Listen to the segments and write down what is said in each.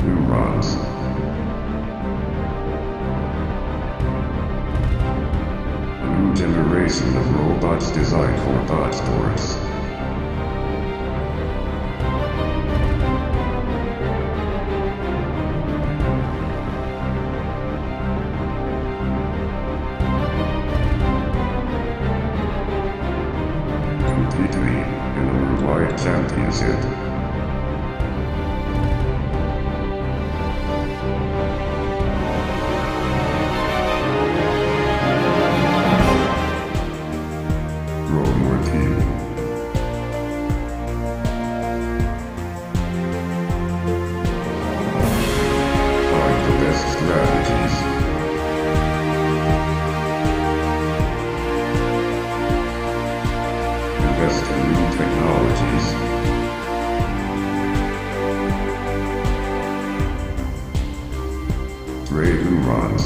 Neurons. A new generation of robots designed for dot stores. Completely in a worldwide championship. Grow your team. Find the best strategies. Invest in new technologies. Trade neurons.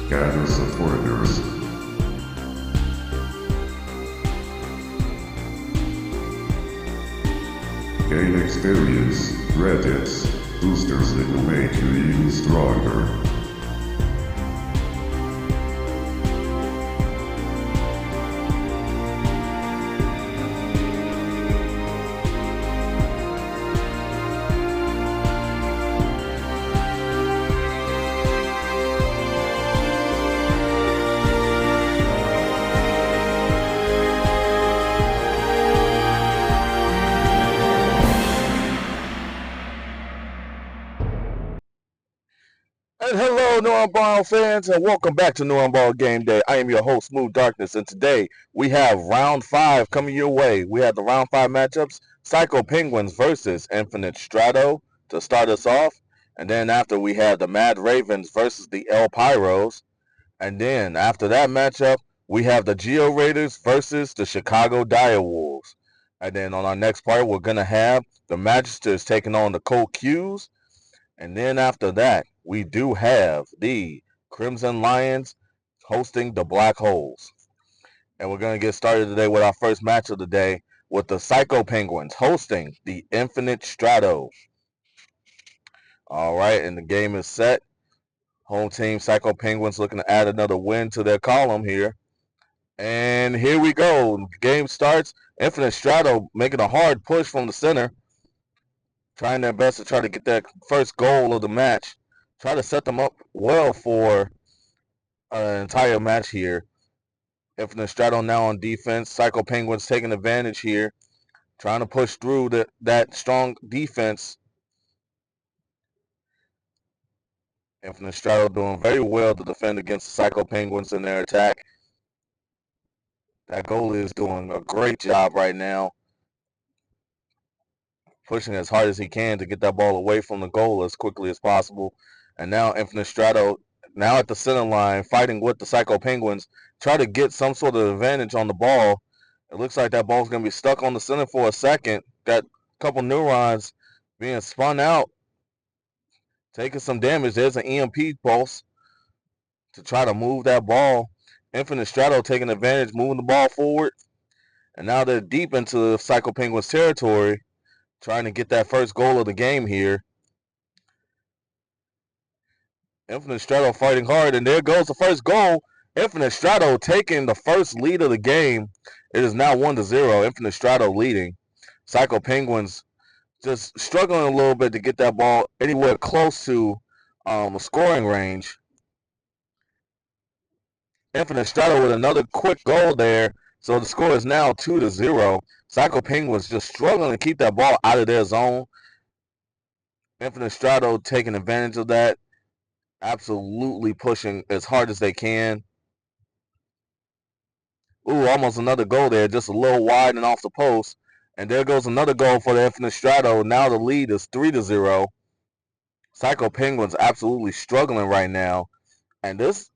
Gather supporters. Gain experience, credits, boosters that will make you even stronger. And hello, Neuronball fans, and welcome back to Neuronball Game Day. I am your host, Smooth Darkness, and today we have Round 5 coming your way. We have the Round 5 matchups, Psycho Penguins versus Infinite Strato to start us off. And then after we have the Mad Ravens versus the El Pyros. And then after that matchup, we have the GeoRaiders versus the Chicago Direwolves. And then on our next part, we're going to have the Magisters taking on the Cold Qs. And then after that, we do have the Crimson Lions hosting the Black Holes. And we're going to get started today with our first match of the day with the Psycho Penguins hosting the Infinite Strato. All right, and the game is set. Home team Psycho Penguins looking to add another win to their column here. And here we go. The game starts. Infinite Strato making a hard push from the center, trying their best to try to get that first goal of the match. Try to set them up well for an entire match here. Infinite Strato now on defense. Psycho Penguins taking advantage here, trying to push through that strong defense. Infinite Strato doing very well to defend against the Psycho Penguins in their attack. That goalie is doing a great job right now, pushing as hard as he can to get that ball away from the goal as quickly as possible. And now Infinite Strato, now at the center line, fighting with the Psycho Penguins, try to get some sort of advantage on the ball. It looks like that ball's going to be stuck on the center for a second. Got a couple neurons being spun out, taking some damage. There's an EMP pulse to try to move that ball. Infinite Strato taking advantage, moving the ball forward. And now they're deep into the Psycho Penguins territory, trying to get that first goal of the game here. Infinite Strato fighting hard, and there goes the first goal. Infinite Strato taking the first lead of the game. It is now 1-0. Infinite Strato leading. Psycho Penguins just struggling a little bit to get that ball anywhere close to a scoring range. Infinite Strato with another quick goal there. So the score is now 2-0. Psycho Penguins just struggling to keep that ball out of their zone. Infinite Strato taking advantage of that. Absolutely pushing as hard as they can. Ooh, almost another goal there. Just a little wide and off the post. And there goes another goal for the Infinite Strato. Now the lead is 3-0. Psycho Penguins absolutely struggling right now. And this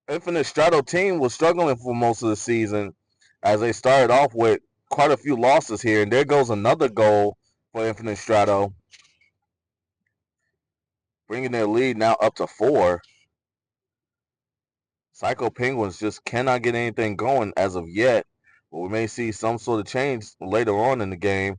Infinite Strato team was struggling for most of the season as they started off with quite a few losses here. And there goes another goal for Infinite Strato, bringing their lead now up to 4. Psycho Penguins just cannot get anything going as of yet. but we may see some sort of change later on in the game.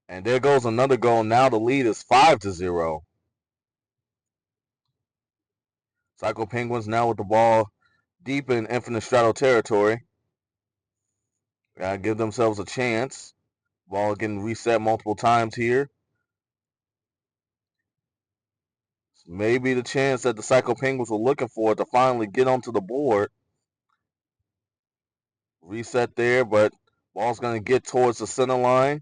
And there goes another goal. Now the lead is 5-0. Psycho Penguins now with the ball deep in Infinite Strato territory. Gotta give themselves a chance. Ball getting reset multiple times here. Maybe the chance that the Psycho Penguins were looking for to finally get onto the board. Reset there, but ball's going to get towards the center line.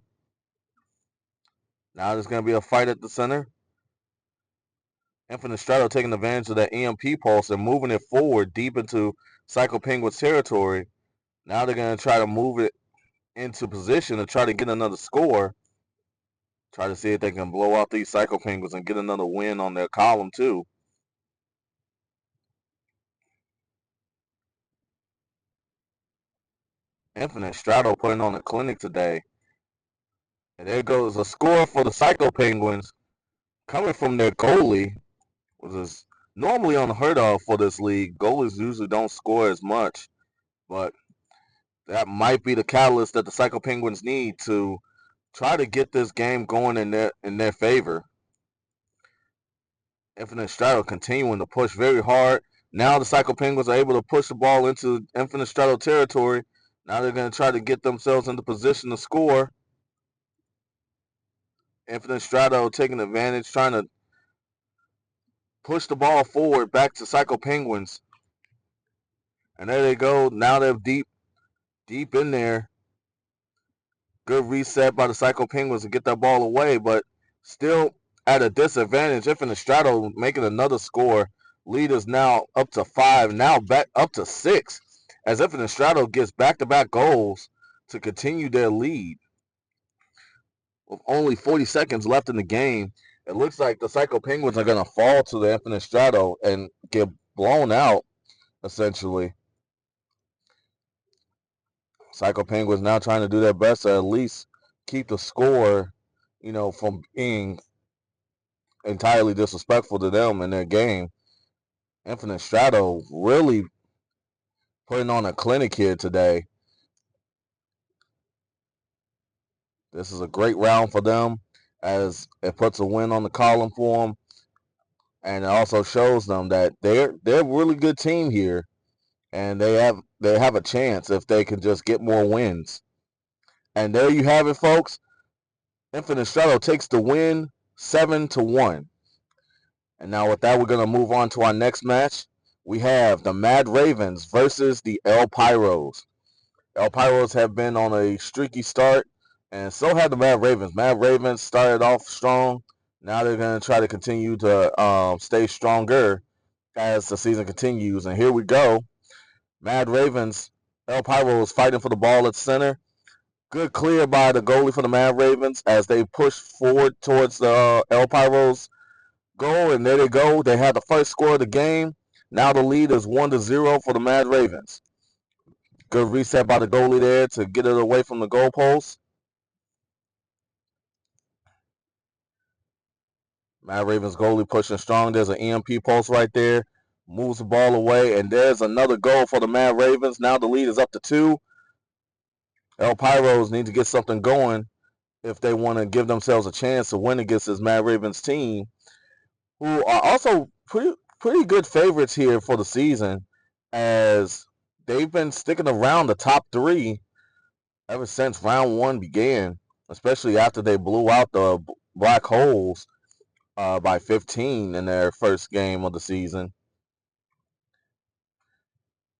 Now there's going to be a fight at the center. Infinite Strato taking advantage of that EMP pulse and moving it forward deep into Psycho Penguins territory. Now they're going to try to move it into position to try to get another score. Try to see if they can blow out these Psycho Penguins and get another win on their column too. Infinite Strato putting on a clinic today. And there goes a score for the Psycho Penguins coming from their goalie, which is normally unheard of for this league. Goalies usually don't score as much, but that might be the catalyst that the Psycho Penguins need to try to get this game going in their favor. Infinite Strato continuing to push very hard. Now the Psycho Penguins are able to push the ball into Infinite Strato territory. Now they're going to try to get themselves into position to score. Infinite Strato taking advantage, trying to push the ball forward back to Psycho Penguins. And there they go. Now they're deep in there. Good reset by the Psycho Penguins to get that ball away, but still at a disadvantage. Infinite Strato making another score. Lead is now up to 5, now back up to 6, as Infinite Strato gets back-to-back goals to continue their lead. With only 40 seconds left in the game, it looks like the Psycho Penguins are going to fall to the Infinite Strato and get blown out, essentially. Psycho Penguins now trying to do their best to at least keep the score, from being entirely disrespectful to them in their game. Infinite Strato really putting on a clinic here today. This is a great round for them, as it puts a win on the column for them, and it also shows them that they're a really good team here, and they have a chance if they can just get more wins. And there you have it, folks. Infinite Strato takes the win 7-1. And now with that, we're going to move on to our next match. We have the Mad Ravens versus the El Pyros. El Pyros have been on a streaky start, and so have the Mad Ravens. Mad Ravens started off strong. Now they're going to try to continue to stay stronger as the season continues. And here we go. Mad Ravens, El Pyros fighting for the ball at center. Good clear by the goalie for the Mad Ravens as they push forward towards the El Pyros goal, and there they go. They had the first score of the game. Now the lead is 1-0 for the Mad Ravens. Good reset by the goalie there to get it away from the goalpost. Mad Ravens goalie pushing strong. There's an EMP pulse right there. Moves the ball away, and there's another goal for the Mad Ravens. Now the lead is up to 2. El Pyros need to get something going if they want to give themselves a chance to win against this Mad Ravens team, who are also pretty good favorites here for the season, as they've been sticking around the top 3 ever since round 1 began, especially after they blew out the Black Holes by 15 in their first game of the season.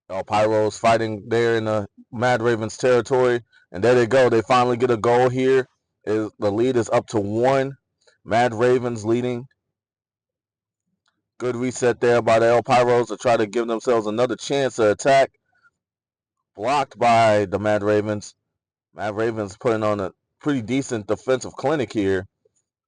El Pyros fighting there in the Mad Ravens territory, and there they go. They finally get a goal here. The lead is up to 1. Mad Ravens leading. Good reset there by the El Pyros to try to give themselves another chance to attack. Blocked by the Mad Ravens. Mad Ravens putting on a pretty decent defensive clinic here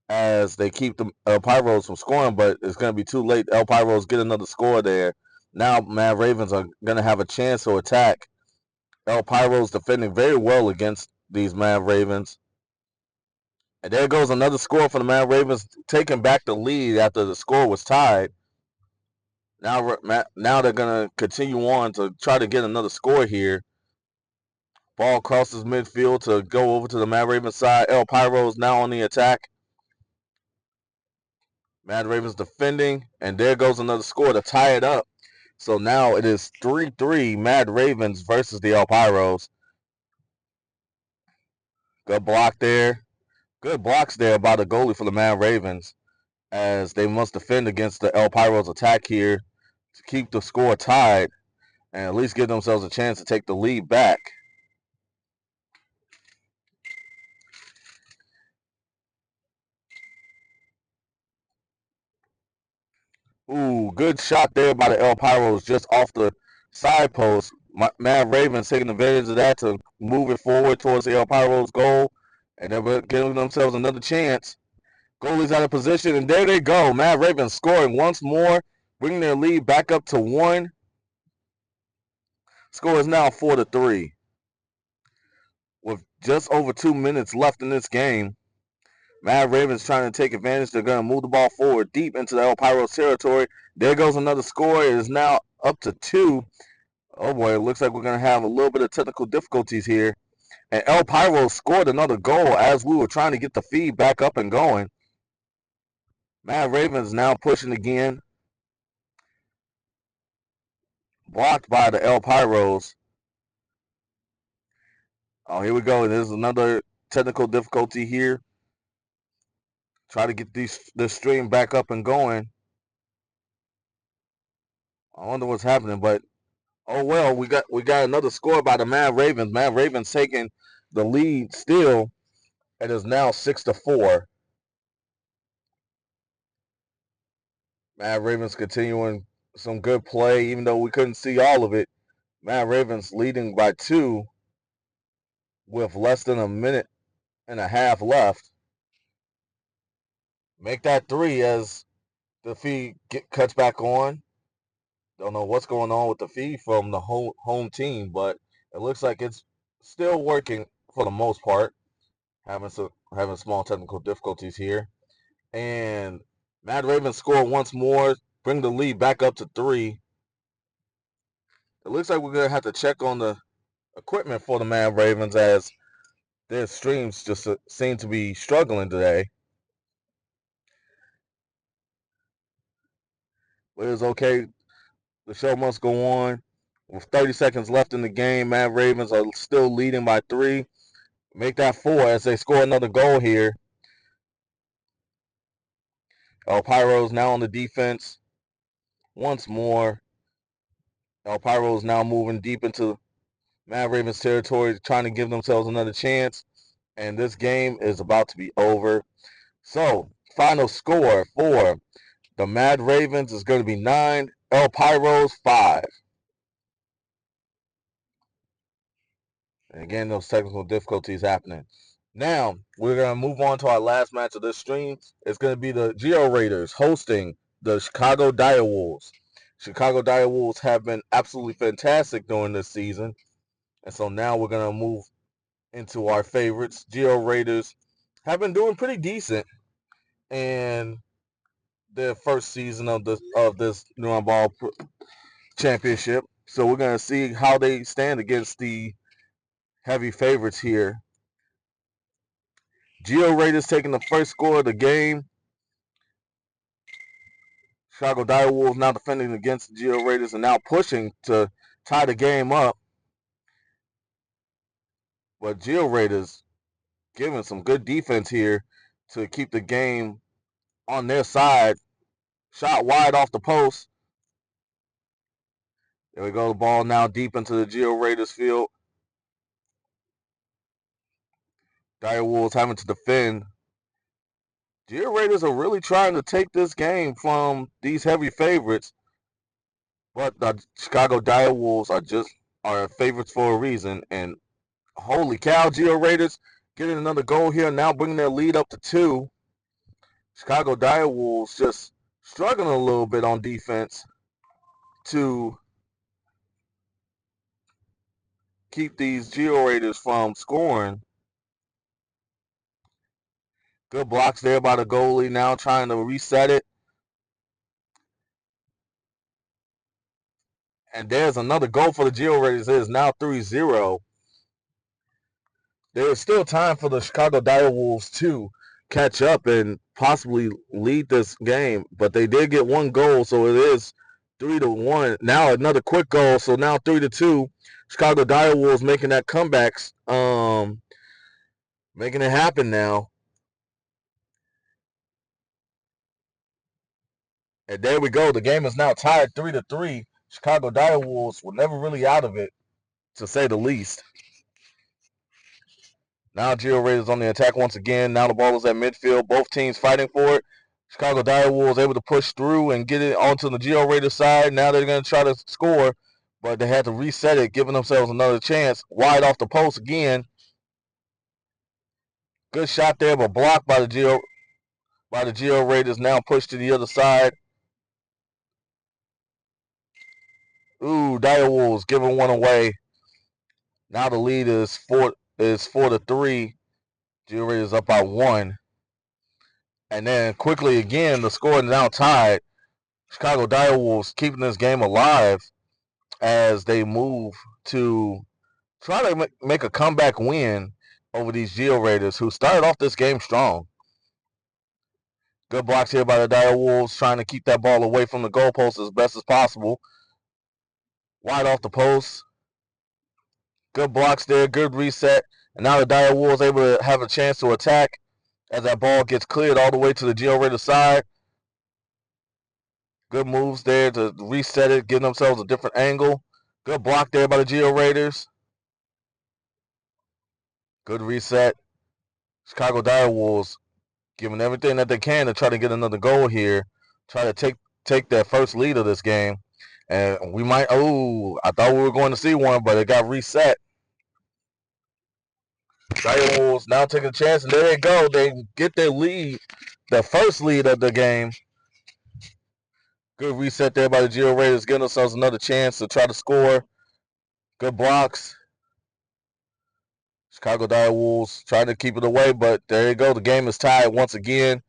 as they keep the El Pyros from scoring, but it's going to be too late. El Pyros get another score there. Now Mad Ravens are going to have a chance to attack. El Pyros defending very well against these Mad Ravens. And there goes another score for the Mad Ravens, taking back the lead after the score was tied. Now they're going to continue on to try to get another score here. Ball crosses midfield to go over to the Mad Ravens side. El Pyros now on the attack. Mad Ravens defending, and there goes another score to tie it up. So now it is 3-3 Mad Ravens versus the El Pyros. Good block there. Good blocks there by the goalie for the Mad Ravens, as they must defend against the El Pyros attack here to keep the score tied and at least give themselves a chance to take the lead back. Ooh, good shot there by the El Pyros just off the side post. Mad Ravens taking advantage of that to move it forward towards the El Pyros goal, and they're giving themselves another chance. Goalie's out of position, and there they go. Mad Ravens scoring once more, bringing their lead back up to 1. Score is now 4-3. With just over 2 minutes left in this game, Mad Ravens trying to take advantage. They're going to move the ball forward deep into the El Pyros territory. There goes another score. It is now up to 2. Oh boy, it looks like we're going to have a little bit of technical difficulties here. And El Pyros scored another goal as we were trying to get the feed back up and going. Mad Ravens now pushing again. Blocked by the El Pyros. Oh, here we go. There's another technical difficulty here. Try to get this stream back up and going. I wonder what's happening, but oh well, we got another score by the Mad Ravens. Mad Ravens taking the lead still. It is now 6-4. Mad Ravens continuing some good play, even though we couldn't see all of it. Mad Ravens leading by 2 with less than a minute and a half left. Make that 3 as the feed cuts back on. Don't know what's going on with the feed from the home team, but it looks like it's still working for the most part. Having small technical difficulties here. And Mad Ravens score once more, bring the lead back up to 3. It looks like we're going to have to check on the equipment for the Mad Ravens, as their streams just seem to be struggling today. But it's okay. The show must go on. With 30 seconds left in the game, Mad Ravens are still leading by 3. Make that 4 as they score another goal here. El Pyros now on the defense. Once more. El Pyros now moving deep into Mad Ravens territory, trying to give themselves another chance. And this game is about to be over. So, final score for the Mad Ravens is going to be 9, El Pyros 5. And again, those technical difficulties happening. Now, we're going to move on to our last match of this stream. It's going to be the GeoRaiders hosting the Chicago Direwolves. Chicago Direwolves have been absolutely fantastic during this season. And so now we're going to move into our favorites. GeoRaiders have been doing pretty decent in their first season of this Neuronball championship. So we're going to see how they stand against the heavy favorites here. GeoRaiders taking the first score of the game. Chicago Direwolves now defending against the GeoRaiders and now pushing to tie the game up. But GeoRaiders giving some good defense here to keep the game on their side. Shot wide off the post. There we go. The ball now deep into the GeoRaiders field. Direwolves having to defend. GeoRaiders are really trying to take this game from these heavy favorites, but the Chicago Direwolves are favorites for a reason. And holy cow, GeoRaiders getting another goal here, now bringing their lead up to 2. Chicago Direwolves just struggling a little bit on defense to keep these GeoRaiders from scoring. Good blocks there by the goalie, now trying to reset it. And there's another goal for the GeoRaiders. It is now 3-0. There's still time for the Chicago Direwolves to catch up and possibly lead this game, but they did get one goal, so it is 3-1. Now another quick goal, so now 3-2. Chicago Direwolves making that comebacks, making it happen now. And there we go. The game is now tied 3-3. Chicago Direwolves were never really out of it, to say the least. Now GeoRaiders on the attack once again. Now the ball is at midfield. Both teams fighting for it. Chicago Direwolves able to push through and get it onto the GeoRaiders side. Now they're going to try to score, but they had to reset it, giving themselves another chance. Wide off the post again. Good shot there, but blocked by the GeoRaiders. Now pushed to the other side. Ooh, Direwolves giving one away. Now the lead is 4-3. GeoRaiders up by 1. And then quickly again, the score is now tied. Chicago Direwolves keeping this game alive as they move to try to make a comeback win over these GeoRaiders, who started off this game strong. Good blocks here by the Direwolves, trying to keep that ball away from the goalpost as best as possible. Wide off the post. Good blocks there, good reset. And now the Direwolves able to have a chance to attack as that ball gets cleared all the way to the GeoRaider side. Good moves there to reset it, give themselves a different angle. Good block there by the GeoRaiders. Good reset. Chicago Direwolves giving everything that they can to try to get another goal here. Try to take that first lead of this game. And we might, I thought we were going to see one, but it got reset. Direwolves now taking a chance, and there they go. They get their lead, the first lead of the game. Good reset there by the GeoRaiders, giving themselves another chance to try to score. Good blocks. Chicago Direwolves trying to keep it away, but there you go. The game is tied once again.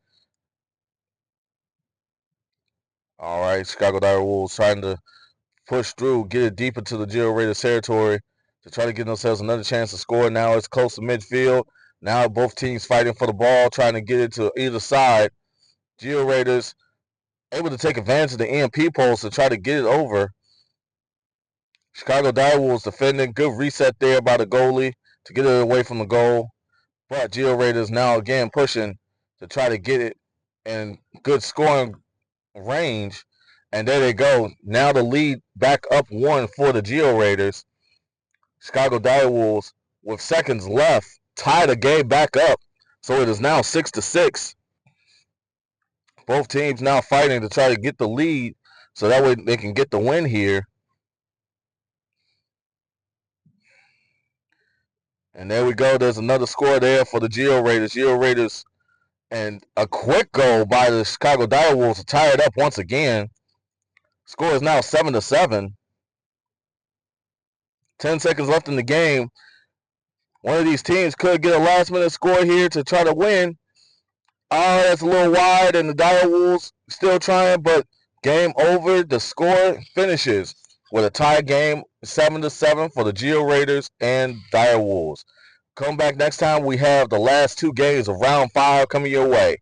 All right, Chicago Direwolves trying to push through, get it deep into the GeoRaiders territory to try to give themselves another chance to score. Now it's close to midfield. Now both teams fighting for the ball, trying to get it to either side. GeoRaiders able to take advantage of the EMP poles to try to get it over. Chicago Direwolves defending. Good reset there by the goalie to get it away from the goal. But GeoRaiders now again pushing to try to get it in good scoring range. And there they go. Now the lead back up 1 for the GeoRaiders. Chicago Direwolves, with seconds left, tie the game back up. So it is now 6-6. Both teams now fighting to try to get the lead so that way they can get the win here. And there we go. There's another score there for the GeoRaiders. GeoRaiders, and a quick goal by the Chicago Direwolves to tie it up once again. Score is now 7-7. 10 seconds left in the game. One of these teams could get a last-minute score here to try to win. Oh, that's a little wide, and the Direwolves still trying, but game over. The score finishes with a tie game, 7-7 for the GeoRaiders and Direwolves. Come back next time. We have the last 2 games of round 5 coming your way.